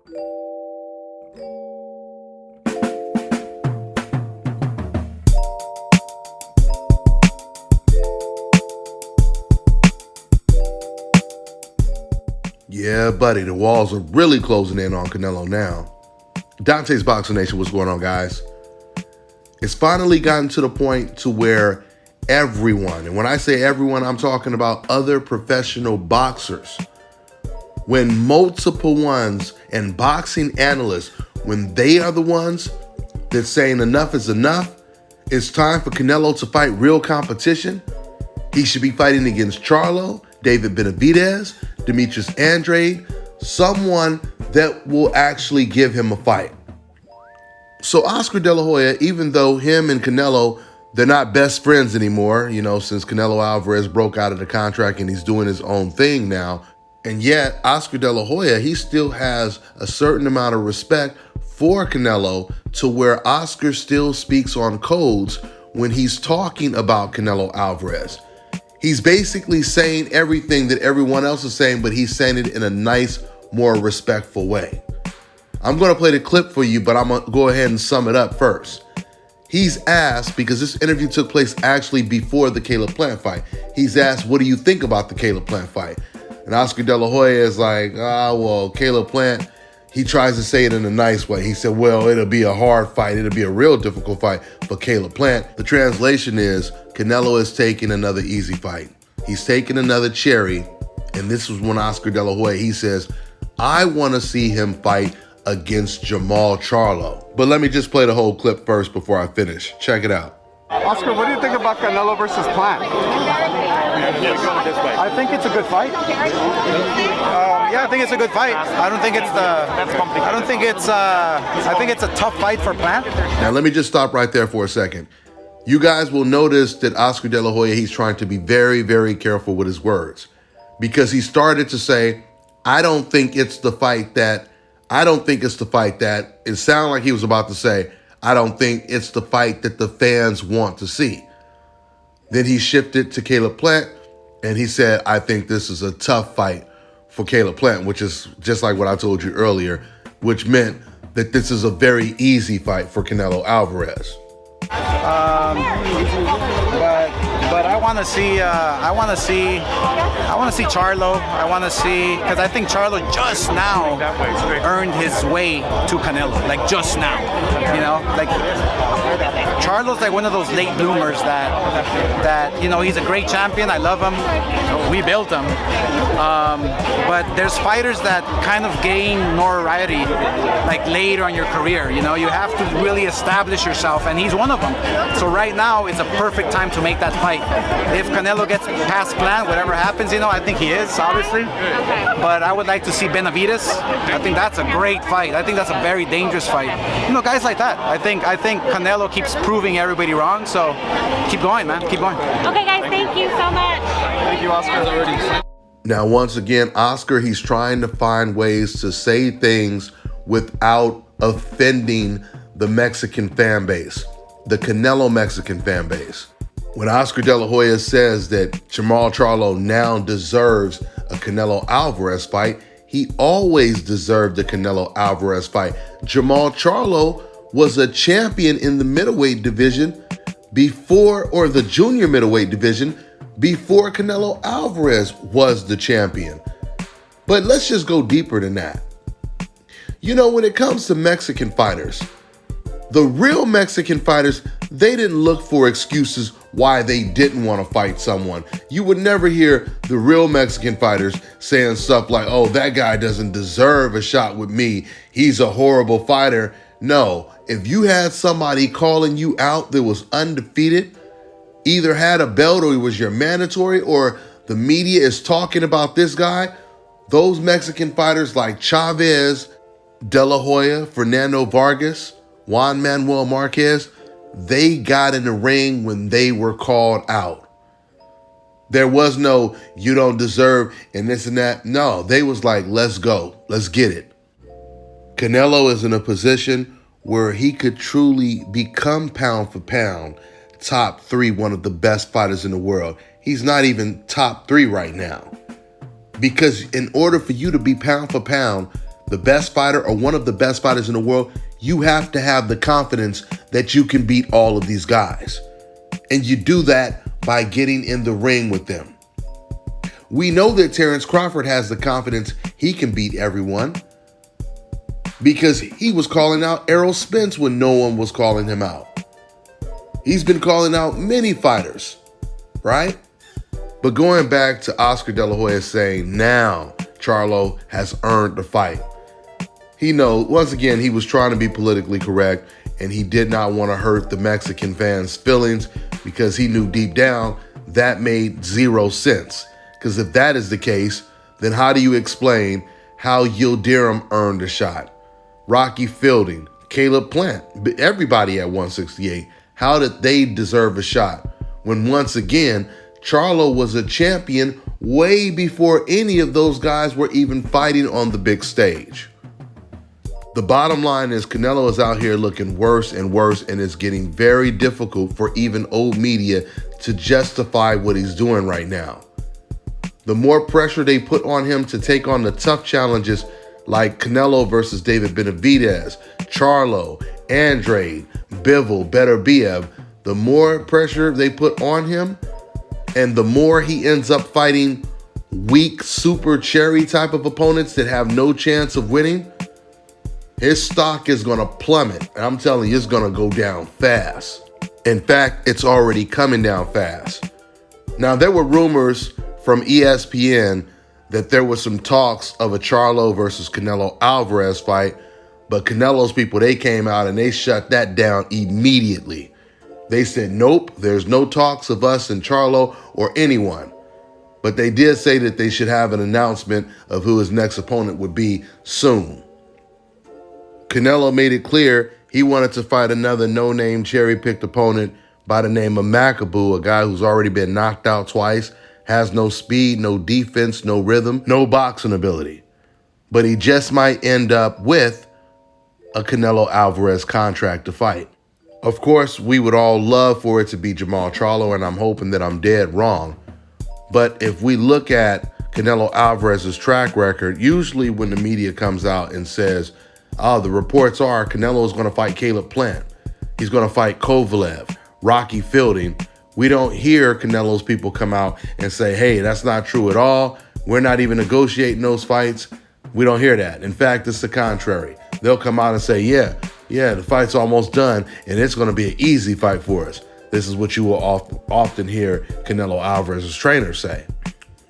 Yeah, buddy, the walls are really closing in on Canelo now. Dante's Boxing Nation, what's going on, guys? It's finally gotten to the point to where everyone, and when I say everyone, I'm talking about other professional boxers, when multiple ones and boxing analysts, when they are the ones that's saying enough is enough, it's time for Canelo to fight real competition. He should be fighting against Charlo, David Benavidez, Demetrius Andrade, someone that will actually give him a fight. So Oscar De La Hoya, even though him and Canelo, they're not best friends anymore, since Canelo Alvarez broke out of the contract and he's doing his own thing now, and yet Oscar De La Hoya, he still has a certain amount of respect for Canelo to where Oscar still speaks on codes when he's talking about Canelo Alvarez. He's basically saying everything that everyone else is saying, but he's saying it in a nice, more respectful way. I'm going to play the clip for you, but I'm going to go ahead and sum it up first. He's asked, because this interview took place actually before the Caleb Plant fight, he's asked, what do you think about the Caleb Plant fight? And Oscar De La Hoya is like, well, Caleb Plant, he tries to say it in a nice way. He said, well, it'll be a hard fight. It'll be a real difficult fight for Caleb Plant. The translation is, Canelo is taking another easy fight. He's taking another cherry. And this was when Oscar De La Hoya, he says, I want to see him fight against Jermall Charlo. But let me just play the whole clip first before I finish. Check it out. Oscar, what do you think about Canelo versus Plant? I think it's a good fight. Yeah, I think it's a good fight. I think it's a tough fight for Plant. Now let me just stop right there for a second. You guys will notice that Oscar De La Hoya, he's trying to be very, very careful with his words, because he started to say, I don't think it's the fight that, it sounded like he was about to say, I don't think it's the fight that the fans want to see. Then he shifted to Caleb Plant and he said, I think this is a tough fight for Caleb Plant, which is just like what I told you earlier, which meant that this is a very easy fight for Canelo Alvarez. But I want to see Charlo. I want to see, because I think Charlo just now earned his way to Canelo, like just now, like Charlo's like one of those late bloomers that he's a great champion. I love him. We built him. But there's fighters that kind of gain notoriety like later in your career. You have to really establish yourself, and he's one of them. So right now it's a perfect time to make that fight. If Canelo gets past Plant, whatever happens, I think he is, obviously. But I would like to see Benavidez. I think that's a great fight. I think that's a very dangerous fight. Guys like that. I think Canelo keeps proving everybody wrong. So keep going, man. Keep going. Okay, guys. Thank you so much. Thank you, Oscar. Now, once again, Oscar, he's trying to find ways to say things without offending the Mexican fan base, the Canelo Mexican fan base. When Oscar De La Hoya says that Jermall Charlo now deserves a Canelo Alvarez fight, he always deserved the Canelo Alvarez fight. Jermall Charlo was a champion in the middleweight division or the junior middleweight division before Canelo Alvarez was the champion. But let's just go deeper than that. When it comes to Mexican fighters, the real Mexican fighters, they didn't look for excuses why they didn't want to fight someone. You would never hear the real Mexican fighters saying stuff like, oh, that guy doesn't deserve a shot with me. He's a horrible fighter. No, if you had somebody calling you out that was undefeated, either had a belt or he was your mandatory, or the media is talking about this guy, those Mexican fighters like Chavez, De La Hoya, Fernando Vargas, Juan Manuel Marquez, they got in the ring when they were called out. There was no, you don't deserve and this and that. No, they was like, let's go. Let's get it. Canelo is in a position where he could truly become pound for pound top 3, one of the best fighters in the world. He's not even top 3 right now. Because in order for you to be pound for pound the best fighter or one of the best fighters in the world, you have to have the confidence that you can beat all of these guys. And you do that by getting in the ring with them. We know that Terrence Crawford has the confidence he can beat everyone because he was calling out Errol Spence when no one was calling him out. He's been calling out many fighters, right? But going back to Oscar De La Hoya saying now Charlo has earned the fight. He knows, once again, he was trying to be politically correct and he did not want to hurt the Mexican fans' feelings because he knew deep down that made zero sense. Because if that is the case, then how do you explain how Yildirim earned a shot? Rocky Fielding, Caleb Plant, everybody at 168. How did they deserve a shot? When once again, Charlo was a champion way before any of those guys were even fighting on the big stage. The bottom line is Canelo is out here looking worse and worse, and it's getting very difficult for even old media to justify what he's doing right now. The more pressure they put on him to take on the tough challenges like Canelo versus David Benavidez, Charlo, Andrade, Bivol, Beterbiev, the more pressure they put on him and the more he ends up fighting weak, super cherry type of opponents that have no chance of winning, his stock is going to plummet. And I'm telling you, it's going to go down fast. In fact, it's already coming down fast. Now, there were rumors from ESPN that there was some talks of a Charlo versus Canelo Alvarez fight, but Canelo's people, they came out and they shut that down immediately. They said, nope, there's no talks of us and Charlo or anyone. But they did say that they should have an announcement of who his next opponent would be soon. Canelo made it clear he wanted to fight another no-name cherry-picked opponent by the name of Macaboo, a guy who's already been knocked out twice, has no speed, no defense, no rhythm, no boxing ability. But he just might end up with a Canelo Alvarez contract to fight. Of course, we would all love for it to be Jermall Charlo, and I'm hoping that I'm dead wrong. But if we look at Canelo Alvarez's track record, usually when the media comes out and says, oh, the reports are Canelo is going to fight Caleb Plant, he's going to fight Kovalev, Rocky Fielding, we don't hear Canelo's people come out and say, hey, that's not true at all. We're not even negotiating those fights. We don't hear that. In fact, it's the contrary. They'll come out and say, yeah, the fight's almost done, and it's going to be an easy fight for us. This is what you will often hear Canelo Alvarez's trainers say.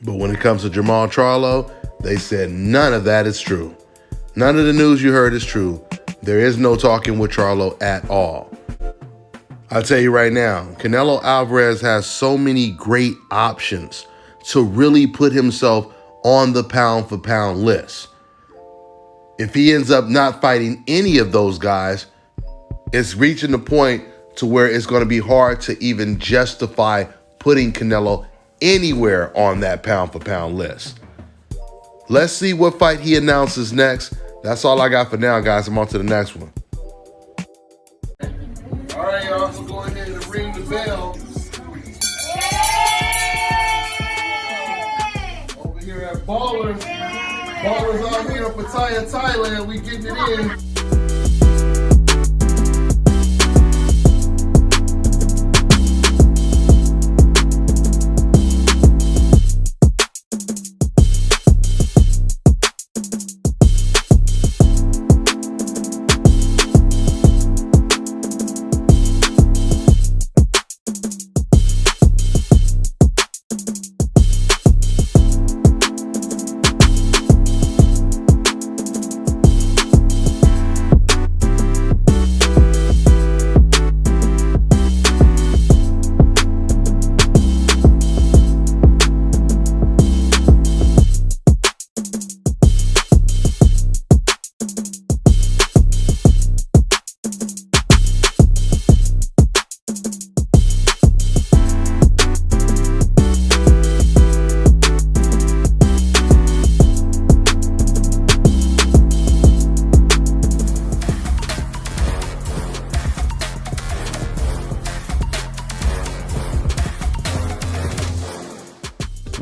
But when it comes to Jermall Charlo, they said none of that is true. None of the news you heard is true. There is no talking with Charlo at all. I'll tell you right now, Canelo Alvarez has so many great options to really put himself on the pound-for-pound list. If he ends up not fighting any of those guys, it's reaching the point to where it's going to be hard to even justify putting Canelo anywhere on that pound-for-pound list. Let's see what fight he announces next. That's all I got for now, guys. I'm on to the next one. All right, y'all. So go ahead and ring the bell. Over here at Ballers. Ballers out here in Pattaya, Thailand. We getting it in.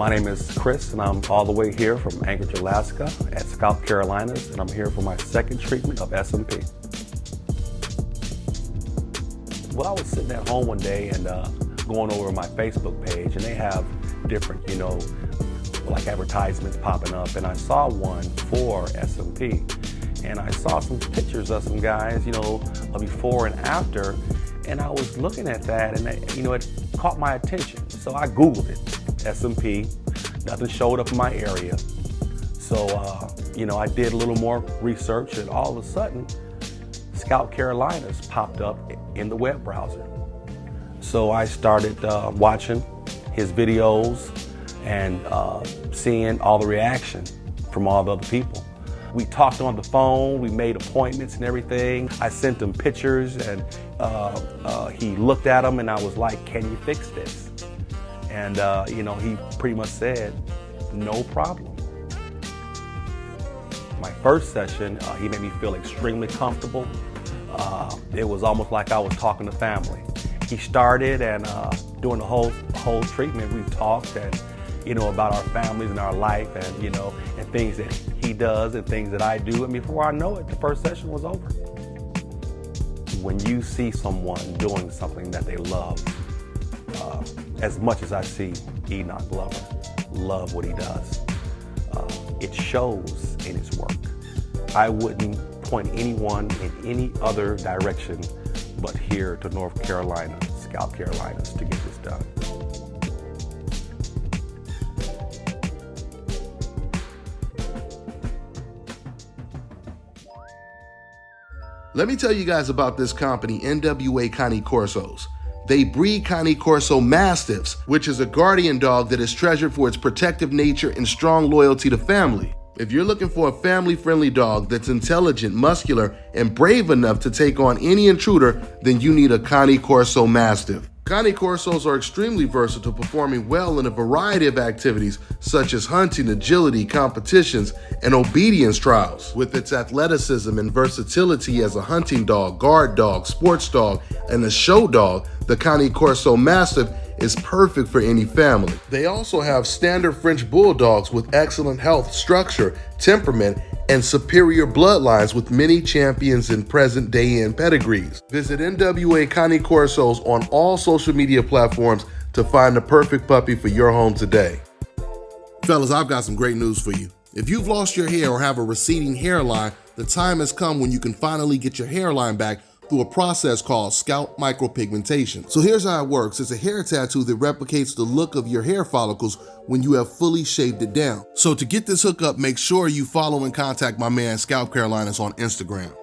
My name is Chris, and I'm all the way here from Anchorage, Alaska at Scalp Carolinas, and I'm here for my second treatment of SMP. Well, I was sitting at home one day and going over my Facebook page, and they have different, like advertisements popping up, and I saw one for SMP. And I saw some pictures of some guys, a before and after, and I was looking at that, and it caught my attention. So I Googled it, SMP, nothing showed up in my area. So, I did a little more research, and all of a sudden, Scalp Carolinas popped up in the web browser. So I started watching his videos and seeing all the reaction from all the other people. We talked on the phone, we made appointments and everything. I sent him pictures, and he looked at them, and I was like, can you fix this? And he pretty much said, no problem. My first session, he made me feel extremely comfortable. It was almost like I was talking to family. He started, and during the whole treatment, we talked and about our families and our life, and and things that he does and things that I do. And before I know it, the first session was over. When you see someone doing something that they love, as much as I see Enoch Glover love what he does, it shows in his work. I wouldn't point anyone in any other direction but here to North Carolina, Scalp Carolinas, to get this done. Let me tell you guys about this company, NWA Cane Corsos. They breed Cane Corso Mastiffs, which is a guardian dog that is treasured for its protective nature and strong loyalty to family. If you're looking for a family-friendly dog that's intelligent, muscular, and brave enough to take on any intruder, then you need a Cane Corso Mastiff. Cane Corsos are extremely versatile, performing well in a variety of activities such as hunting, agility, competitions, and obedience trials. With its athleticism and versatility as a hunting dog, guard dog, sports dog, and a show dog, the Cane Corso Mastiff is perfect for any family. They also have standard French bulldogs with excellent health, structure, temperament, and superior bloodlines with many champions in present day and pedigrees. Visit NWA Cane Corsos on all social media platforms to find the perfect puppy for your home today. Fellas, I've got some great news for you. If you've lost your hair or have a receding hairline, the time has come when you can finally get your hairline back through a process called scalp micropigmentation. So here's how it works. It's a hair tattoo that replicates the look of your hair follicles when you have fully shaved it down. So to get this hookup, make sure you follow and contact my man Scalp Carolinas on Instagram.